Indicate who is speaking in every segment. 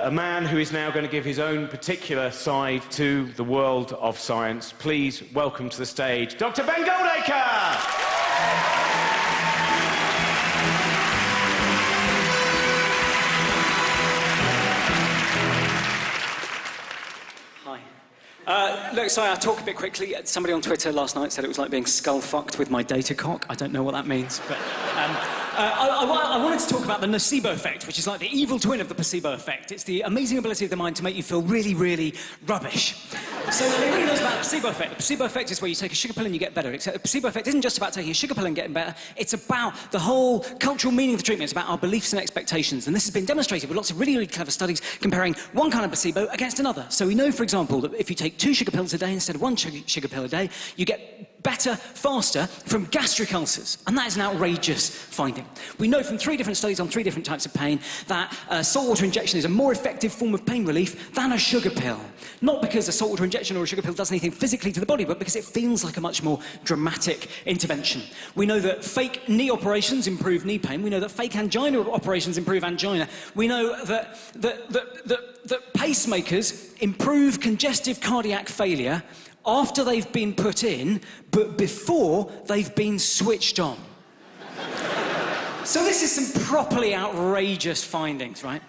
Speaker 1: a man who is now going to give his own particular side to the world of science. Please welcome to the stage Dr. Ben Goldacre!
Speaker 2: Look, sorry, I'll talk a bit quickly. Somebody on Twitter last night said it was like being skull-fucked with my data cock. I don't know what that means, but... I wanted to talk about the nocebo effect, which is like the evil twin of the placebo effect. It's the amazing ability of the mind to make you feel really, really rubbish. So everybody knows about the placebo effect. The placebo effect is where you take a sugar pill and you get better. Except the placebo effect isn't just about taking a sugar pill and getting better. It's about the whole cultural meaning of the treatment. It's about our beliefs and expectations. And this has been demonstrated with lots of really, really clever studies comparing one kind of placebo against another. So we know, for example, that if you take 2 sugar pills a day instead of 1 sugar pill a day, you get better, faster from gastric ulcers. And that is an outrageous finding. We know from 3 different studies on 3 different types of pain that saltwater injection is a more effective form of pain relief than a sugar pill. Not because a saltwater injection or a sugar pill does anything physically to the body, but because it feels like a much more dramatic intervention. We know that fake knee operations improve knee pain. We know that fake angina operations improve angina. We know that pacemakers improve congestive cardiac failure after they've been put in, but before they've been switched on. So this is some properly outrageous findings, right?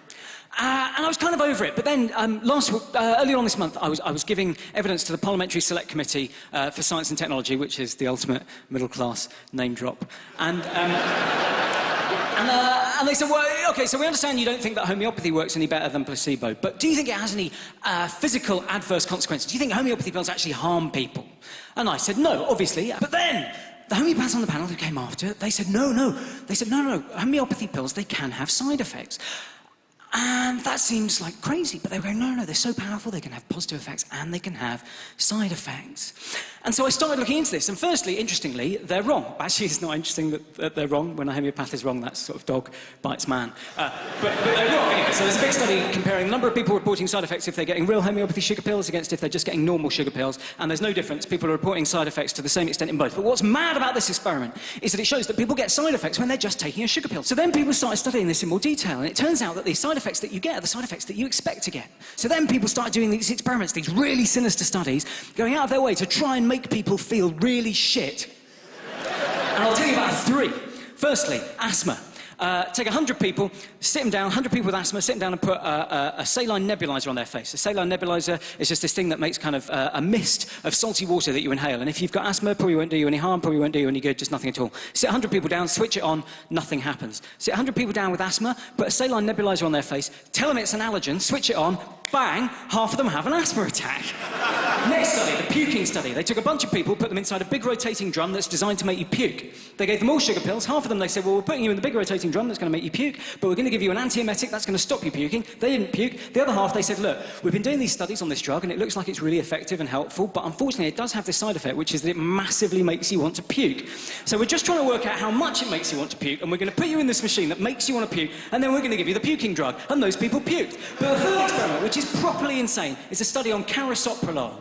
Speaker 2: And I was kind of over it, but then earlier on this month, I was giving evidence to the Parliamentary Select Committee for Science and Technology, which is the ultimate middle-class name drop. And they said, well, OK, so we understand you don't think that homeopathy works any better than placebo, but do you think it has any physical adverse consequences? Do you think homeopathy pills actually harm people? And I said, no, obviously. But then the homeopaths on the panel who came after, they said, no. They said, no, homeopathy pills, they can have side effects. And that seems like crazy, but they were going, no, they're so powerful, they can have positive effects and they can have side effects. And so I started looking into this, and firstly, interestingly, they're wrong. Actually, it's not interesting that they're wrong. When a homeopath is wrong, that's sort of dog bites man. But they're wrong anyway. So there's a big study comparing the number of people reporting side effects if they're getting real homeopathy sugar pills against if they're just getting normal sugar pills, and there's no difference. People are reporting side effects to the same extent in both. But what's mad about this experiment is that it shows that people get side effects when they're just taking a sugar pill. So then people started studying this in more detail, and it turns out that these side effects that you get are the side effects that you expect to get. So then people started doing these experiments, these really sinister studies, going out of their way to try and make people feel really shit. And I'll tell you about 3. Firstly, asthma. Take 100 people, sit them down, 100 people with asthma, sit them down and put a saline nebulizer on their face. A saline nebulizer is just this thing that makes kind of a mist of salty water that you inhale. And if you've got asthma, probably won't do you any harm, probably won't do you any good, just nothing at all. Sit 100 people down, switch it on, nothing happens. Sit 100 people down with asthma, put a saline nebulizer on their face, tell them it's an allergen, switch it on, bang, half of them have an asthma attack. Next study, the puking study. They took a bunch of people, put them inside a big rotating drum that's designed to make you puke. They gave them all sugar pills. Half of them, they said, well, we're putting you in the big rotating drum that's going to make you puke, but we're going to give you an antiemetic that's going to stop you puking. They didn't puke. The other half, they said, look, we've been doing these studies on this drug, and it looks like it's really effective and helpful, but unfortunately, it does have this side effect, which is that it massively makes you want to puke. So we're just trying to work out how much it makes you want to puke, and we're going to put you in this machine that makes you want to puke, and then we're going to give you the puking drug. And those people puked. But the third experiment, which is properly insane, is a study on carosoprolol.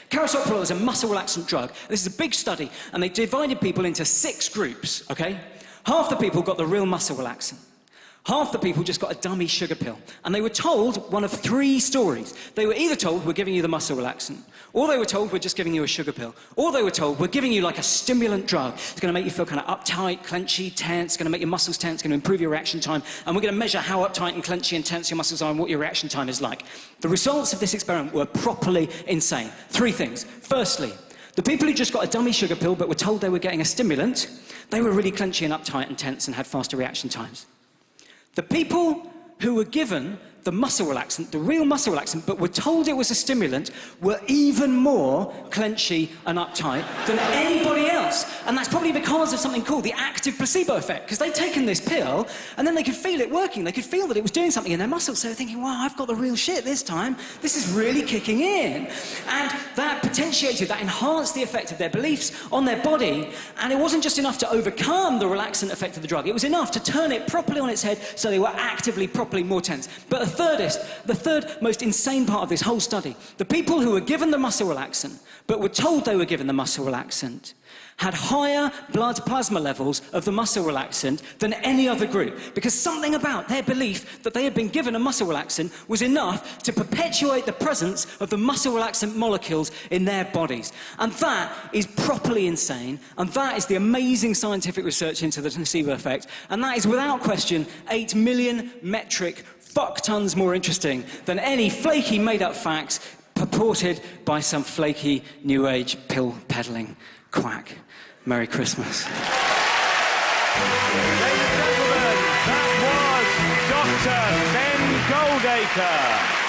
Speaker 2: Carosoprolol is a muscle relaxant drug. This is a big study, and they divided people into 6 groups, OK? Half the people got the real muscle relaxant. Half the people just got a dummy sugar pill. And they were told one of 3 stories. They were either told, we're giving you the muscle relaxant, or they were told, we're just giving you a sugar pill, or they were told, we're giving you like a stimulant drug. It's going to make you feel kind of uptight, clenchy, tense, going to make your muscles tense, going to improve your reaction time, and we're going to measure how uptight and clenchy and tense your muscles are and what your reaction time is like. The results of this experiment were properly insane. 3 things. Firstly, the people who just got a dummy sugar pill but were told they were getting a stimulant, they were really clenchy and uptight and tense and had faster reaction times. The people who were given the muscle relaxant, the real muscle relaxant, but were told it was a stimulant, were even more clenchy and uptight than anybody else. And that's probably because of something called the active placebo effect, because they'd taken this pill, and then they could feel it working. They could feel that it was doing something in their muscles. So they're thinking, wow, I've got the real shit this time. This is really kicking in. And that potentiated, that enhanced the effect of their beliefs on their body. And it wasn't just enough to overcome the relaxant effect of the drug. It was enough to turn it properly on its head so they were actively, properly more tense. But the third most insane part of this whole study, the people who were given the muscle relaxant, but were told they were given the muscle relaxant, had higher blood plasma levels of the muscle relaxant than any other group, because something about their belief that they had been given a muscle relaxant was enough to perpetuate the presence of the muscle relaxant molecules in their bodies. And that is properly insane, and that is the amazing scientific research into the nocebo effect, and that is without question 8 million metric fuck tons more interesting than any flaky made-up facts purported by some flaky new age pill-peddling quack. Merry Christmas.
Speaker 1: Ladies and gentlemen, that was Dr. Ben Goldacre.